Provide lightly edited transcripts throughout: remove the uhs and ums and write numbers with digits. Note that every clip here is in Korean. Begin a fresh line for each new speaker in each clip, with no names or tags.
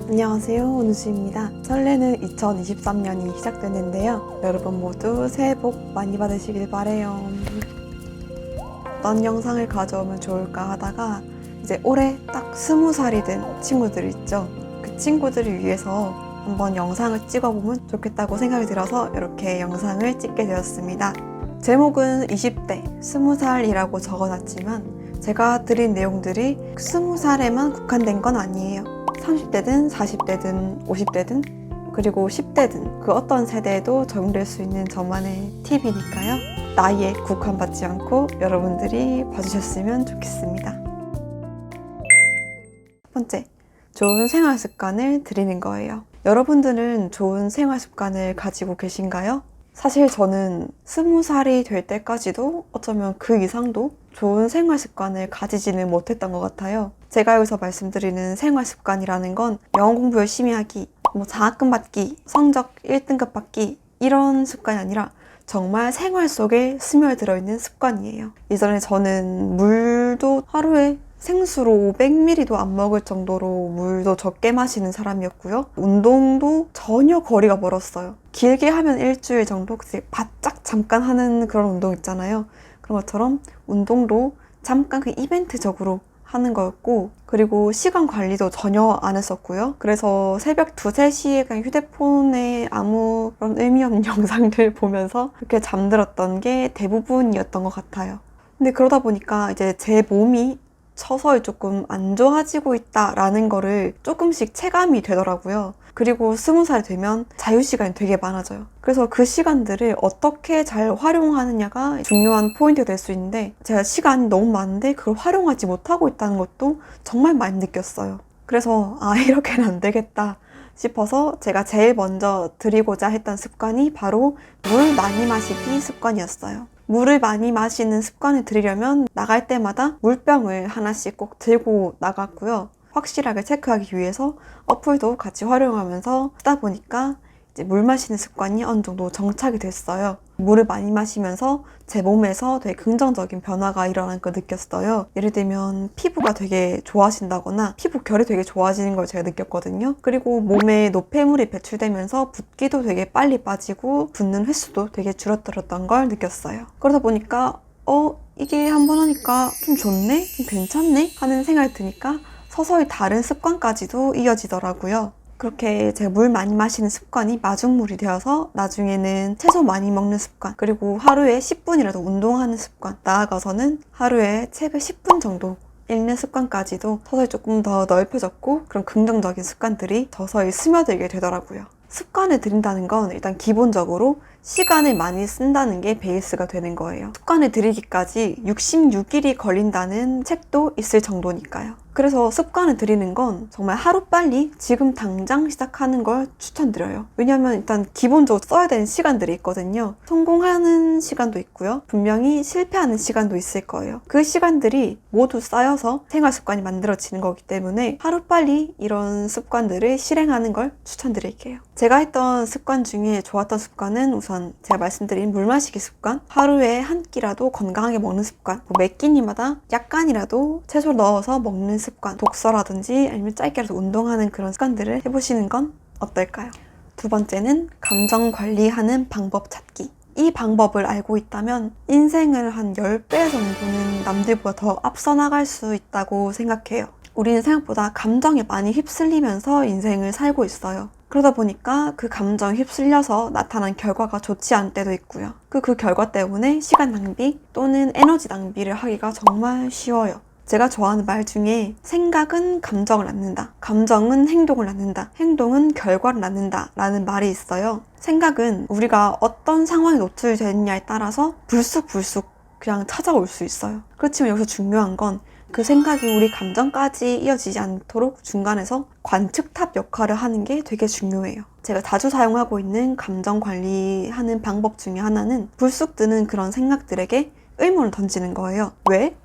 안녕하세요, 은수입니다. 설레는 2023년이 시작됐는데요. 여러분 모두 새해 복 많이 받으시길 바래요. 어떤 영상을 가져오면 좋을까 하다가 이제 올해 딱 20살이 된 친구들 있죠. 그 친구들을 위해서 한번 영상을 찍어보면 좋겠다고 생각이 들어서 이렇게 영상을 찍게 되었습니다. 제목은 20대, 20살이라고 적어놨지만 제가 드린 내용들이 20살에만 국한된 건 아니에요. 30대든 40대든 50대든 그리고 10대든 그 어떤 세대에도 적용될 수 있는 저만의 팁이니까요. 나이에 국한받지 않고 여러분들이 봐주셨으면 좋겠습니다. 첫 번째, 좋은 생활 습관을 드리는 거예요. 여러분들은 좋은 생활 습관을 가지고 계신가요? 사실 저는 20살이 될 때까지도 어쩌면 그 이상도 좋은 생활 습관을 가지지는 못했던 것 같아요. 제가 여기서 말씀드리는 생활 습관이라는 건 영어 공부 열심히 하기, 장학금 받기, 성적 1등급 받기 이런 습관이 아니라 정말 생활 속에 스며들어 있는 습관이에요. 예전에 저는 물도 하루에 생수로 500ml도 안 먹을 정도로 물도 적게 마시는 사람이었고요. 운동도 전혀 거리가 멀었어요. 길게 하면 일주일 정도 바짝 잠깐 하는 그런 운동 있잖아요. 그런 것처럼 운동도 잠깐 그 이벤트적으로 하는 거였고, 그리고 시간 관리도 전혀 안 했었고요. 그래서 새벽 2, 3시에 그냥 휴대폰에 아무 그런 의미 없는 영상들 보면서 그렇게 잠들었던 게 대부분이었던 것 같아요. 근데 그러다 보니까 이제 제 몸이 서서히 조금 안 좋아지고 있다라는 거를 조금씩 체감이 되더라고요. 그리고 20살이 되면 자유시간이 되게 많아져요. 그래서 그 시간들을 어떻게 잘 활용하느냐가 중요한 포인트가 될 수 있는데, 제가 시간이 너무 많은데 그걸 활용하지 못하고 있다는 것도 정말 많이 느꼈어요. 그래서 이렇게는 안 되겠다 싶어서 제가 제일 먼저 드리고자 했던 습관이 바로 물 많이 마시기 습관이었어요. 물을 많이 마시는 습관을 들이려면 나갈 때마다 물병을 하나씩 꼭 들고 나갔고요. 확실하게 체크하기 위해서 어플도 같이 활용하면서 쓰다 보니까 이제 물 마시는 습관이 어느 정도 정착이 됐어요. 물을 많이 마시면서 제 몸에서 되게 긍정적인 변화가 일어난 걸 느꼈어요. 예를 들면 피부가 되게 좋아진다거나 피부 결이 되게 좋아지는 걸 제가 느꼈거든요. 그리고 몸에 노폐물이 배출되면서 붓기도 되게 빨리 빠지고 붓는 횟수도 되게 줄어들었던 걸 느꼈어요. 그러다 보니까 이게 한번 하니까 좀 좋네? 좀 괜찮네? 하는 생각이 드니까 서서히 다른 습관까지도 이어지더라고요. 그렇게 제가 물 많이 마시는 습관이 마중물이 되어서 나중에는 채소 많이 먹는 습관, 그리고 하루에 10분이라도 운동하는 습관, 나아가서는 하루에 책을 10분 정도 읽는 습관까지도 서서히 조금 더 넓혀졌고, 그런 긍정적인 습관들이 서서히 스며들게 되더라고요. 습관을 들인다는 건 일단 기본적으로 시간을 많이 쓴다는 게 베이스가 되는 거예요. 습관을 들이기까지 66일이 걸린다는 책도 있을 정도니까요. 그래서 습관을 들이는 건 정말 하루빨리 지금 당장 시작하는 걸 추천드려요. 왜냐면 일단 기본적으로 써야 되는 시간들이 있거든요. 성공하는 시간도 있고요. 분명히 실패하는 시간도 있을 거예요. 그 시간들이 모두 쌓여서 생활 습관이 만들어지는 거기 때문에 하루빨리 이런 습관들을 실행하는 걸 추천드릴게요. 제가 했던 습관 중에 좋았던 습관은 우선 제가 말씀드린 물 마시기 습관, 하루에 한 끼라도 건강하게 먹는 습관, 매 끼니마다 약간이라도 채소를 넣어서 먹는 습관, 독서라든지 아니면 짧게라도 운동하는 그런 습관들을 해보시는 건 어떨까요? 두 번째는 감정 관리하는 방법 찾기. 이 방법을 알고 있다면 인생을 한 10배 정도는 남들보다 더 앞서 나갈 수 있다고 생각해요. 우리는 생각보다 감정에 많이 휩쓸리면서 인생을 살고 있어요. 그러다 보니까 그 감정에 휩쓸려서 나타난 결과가 좋지 않을 때도 있고요. 그 결과 때문에 시간 낭비 또는 에너지 낭비를 하기가 정말 쉬워요. 제가 좋아하는 말 중에 생각은 감정을 낳는다, 감정은 행동을 낳는다, 행동은 결과를 낳는다 라는 말이 있어요. 생각은 우리가 어떤 상황에 노출됐냐에 따라서 불쑥불쑥 그냥 찾아올 수 있어요. 그렇지만 여기서 중요한 건 그 생각이 우리 감정까지 이어지지 않도록 중간에서 관측탑 역할을 하는 게 되게 중요해요. 제가 자주 사용하고 있는 감정 관리하는 방법 중에 하나는 불쑥 드는 그런 생각들에게 의문을 던지는 거예요. 왜?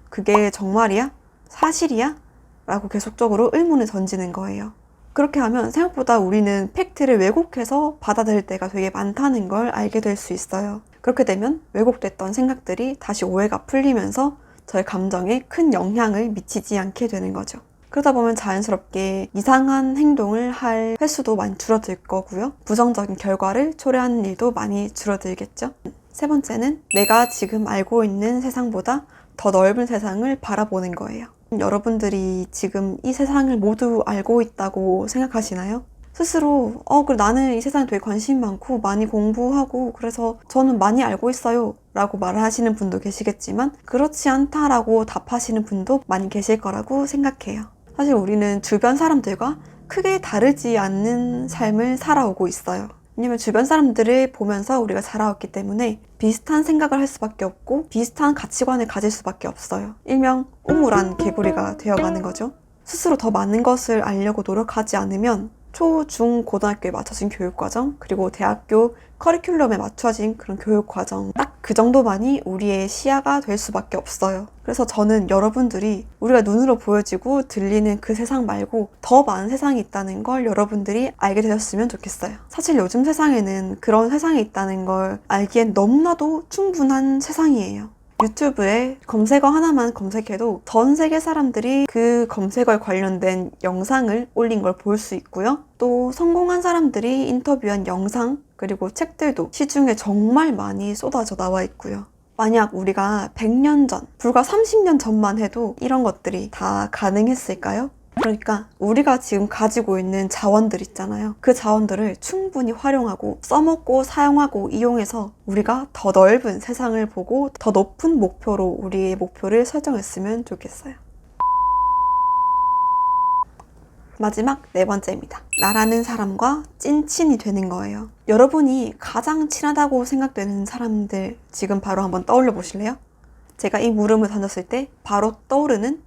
그게 정말이야? 사실이야? 라고 계속적으로 의문을 던지는 거예요. 그렇게 하면 생각보다 우리는 팩트를 왜곡해서 받아들일 때가 되게 많다는 걸 알게 될 수 있어요. 그렇게 되면 왜곡됐던 생각들이 다시 오해가 풀리면서 저의 감정에 큰 영향을 미치지 않게 되는 거죠. 그러다 보면 자연스럽게 이상한 행동을 할 횟수도 많이 줄어들 거고요. 부정적인 결과를 초래하는 일도 많이 줄어들겠죠. 세 번째는 내가 지금 알고 있는 세상보다 더 넓은 세상을 바라보는 거예요. 여러분들이 지금 이 세상을 모두 알고 있다고 생각하시나요? 스스로 그래 나는 이 세상에 되게 관심이 많고 많이 공부하고 그래서 저는 많이 알고 있어요 라고 말하시는 분도 계시겠지만 그렇지 않다라고 답하시는 분도 많이 계실 거라고 생각해요. 사실 우리는 주변 사람들과 크게 다르지 않는 삶을 살아오고 있어요. 왜냐면 주변 사람들을 보면서 우리가 자라왔기 때문에 비슷한 생각을 할 수밖에 없고 비슷한 가치관을 가질 수밖에 없어요. 일명 우물안 개구리가 되어가는 거죠. 스스로 더 많은 것을 알려고 노력하지 않으면 초, 중, 고등학교에 맞춰진 교육과정 그리고 대학교 커리큘럼에 맞춰진 그런 교육과정 딱 그 정도만이 우리의 시야가 될 수밖에 없어요. 그래서 저는 여러분들이 우리가 눈으로 보여지고 들리는 그 세상 말고 더 많은 세상이 있다는 걸 여러분들이 알게 되셨으면 좋겠어요. 사실 요즘 세상에는 그런 세상이 있다는 걸 알기엔 너무나도 충분한 세상이에요. 유튜브에 검색어 하나만 검색해도 전 세계 사람들이 그 검색어에 관련된 영상을 올린 걸 볼 수 있고요. 또 성공한 사람들이 인터뷰한 영상 그리고 책들도 시중에 정말 많이 쏟아져 나와 있고요. 만약 우리가 100년 전, 불과 30년 전만 해도 이런 것들이 다 가능했을까요? 그러니까 우리가 지금 가지고 있는 자원들 있잖아요. 그 자원들을 충분히 활용하고 써먹고 사용하고 이용해서 우리가 더 넓은 세상을 보고 더 높은 목표로 우리의 목표를 설정했으면 좋겠어요. 마지막 네 번째입니다. 나라는 사람과 찐친이 되는 거예요. 여러분이 가장 친하다고 생각되는 사람들 지금 바로 한번 떠올려 보실래요? 제가 이 물음을 던졌을 때 바로 떠오르는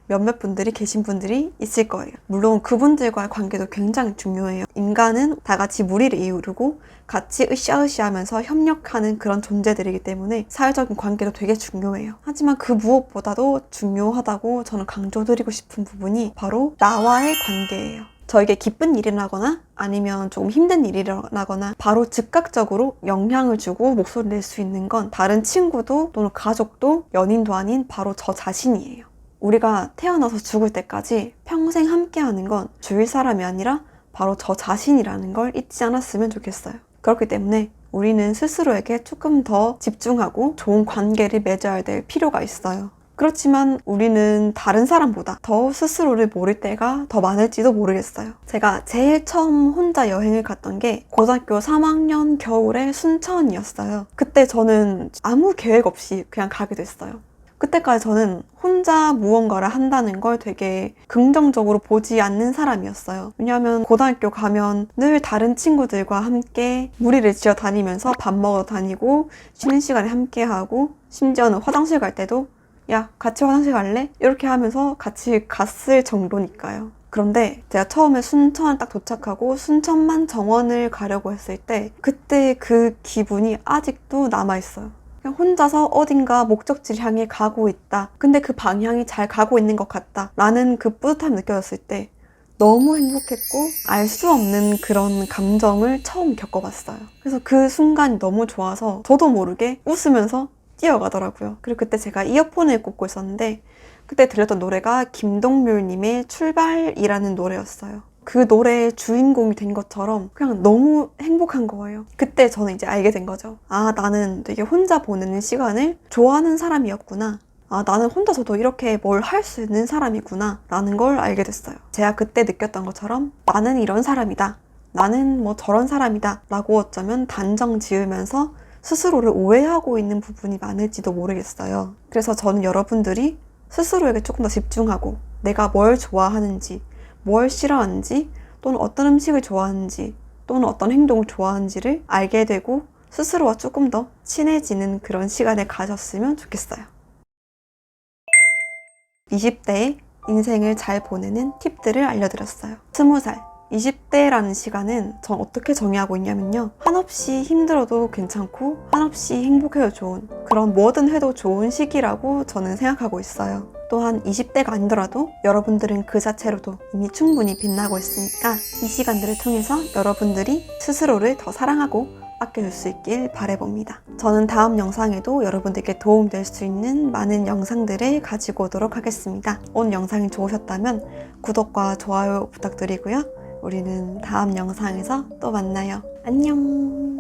몇몇 분들이 계신 분들이 있을 거예요. 물론 그분들과의 관계도 굉장히 중요해요. 인간은 다 같이 무리를 이루고 같이 으쌰으쌰 하면서 협력하는 그런 존재들이기 때문에 사회적인 관계도 되게 중요해요. 하지만 그 무엇보다도 중요하다고 저는 강조드리고 싶은 부분이 바로 나와의 관계예요. 저에게 기쁜 일이 나거나 아니면 조금 힘든 일이 일어나거나 바로 즉각적으로 영향을 주고 목소리를 낼 수 있는 건 다른 친구도 또는 가족도 연인도 아닌 바로 저 자신이에요. 우리가 태어나서 죽을 때까지 평생 함께하는 건 주위 사람이 아니라 바로 저 자신이라는 걸 잊지 않았으면 좋겠어요. 그렇기 때문에 우리는 스스로에게 조금 더 집중하고 좋은 관계를 맺어야 될 필요가 있어요. 그렇지만 우리는 다른 사람보다 더 스스로를 모를 때가 더 많을지도 모르겠어요. 제가 제일 처음 혼자 여행을 갔던 게 고등학교 3학년 겨울에 순천이었어요. 그때 저는 아무 계획 없이 그냥 가게 됐어요. 그때까지 저는 혼자 무언가를 한다는 걸 되게 긍정적으로 보지 않는 사람이었어요. 왜냐하면 고등학교 가면 늘 다른 친구들과 함께 무리를 지어 다니면서 밥 먹으러 다니고 쉬는 시간에 함께 하고 심지어는 화장실 갈 때도 야, 같이 화장실 갈래? 이렇게 하면서 같이 갔을 정도니까요. 그런데 제가 처음에 순천을 딱 도착하고 순천만 정원을 가려고 했을 때 그때 그 기분이 아직도 남아있어요. 그냥 혼자서 어딘가 목적지를 향해 가고 있다. 근데 그 방향이 잘 가고 있는 것 같다. 라는 그 뿌듯함이 느껴졌을 때 너무 행복했고 알 수 없는 그런 감정을 처음 겪어봤어요. 그래서 그 순간이 너무 좋아서 저도 모르게 웃으면서 뛰어가더라고요. 그리고 그때 제가 이어폰을 꽂고 있었는데 그때 들렸던 노래가 김동률님의 출발이라는 노래였어요. 그 노래의 주인공이 된 것처럼 그냥 너무 행복한 거예요. 그때 저는 이제 알게 된 거죠. 아, 나는 되게 혼자 보내는 시간을 좋아하는 사람이었구나. 아, 나는 혼자서도 이렇게 뭘 할 수 있는 사람이구나 라는 걸 알게 됐어요. 제가 그때 느꼈던 것처럼 나는 이런 사람이다. 나는 뭐 저런 사람이다 라고 어쩌면 단정 지으면서 스스로를 오해하고 있는 부분이 많을지도 모르겠어요. 그래서 저는 여러분들이 스스로에게 조금 더 집중하고 내가 뭘 좋아하는지 뭘 싫어하는지 또는 어떤 음식을 좋아하는지 또는 어떤 행동을 좋아하는지를 알게 되고 스스로와 조금 더 친해지는 그런 시간을 가졌으면 좋겠어요. 20대에 인생을 잘 보내는 팁들을 알려드렸어요. 20살, 20대라는 시간은 전 어떻게 정의하고 있냐면요. 한없이 힘들어도 괜찮고 한없이 행복해도 좋은 그런 뭐든 해도 좋은 시기라고 저는 생각하고 있어요. 또한 20대가 아니더라도 여러분들은 그 자체로도 이미 충분히 빛나고 있으니까 이 시간들을 통해서 여러분들이 스스로를 더 사랑하고 아껴줄 수 있길 바라봅니다. 저는 다음 영상에도 여러분들께 도움될 수 있는 많은 영상들을 가지고 오도록 하겠습니다. 오늘 영상이 좋으셨다면 구독과 좋아요 부탁드리고요. 우리는 다음 영상에서 또 만나요. 안녕.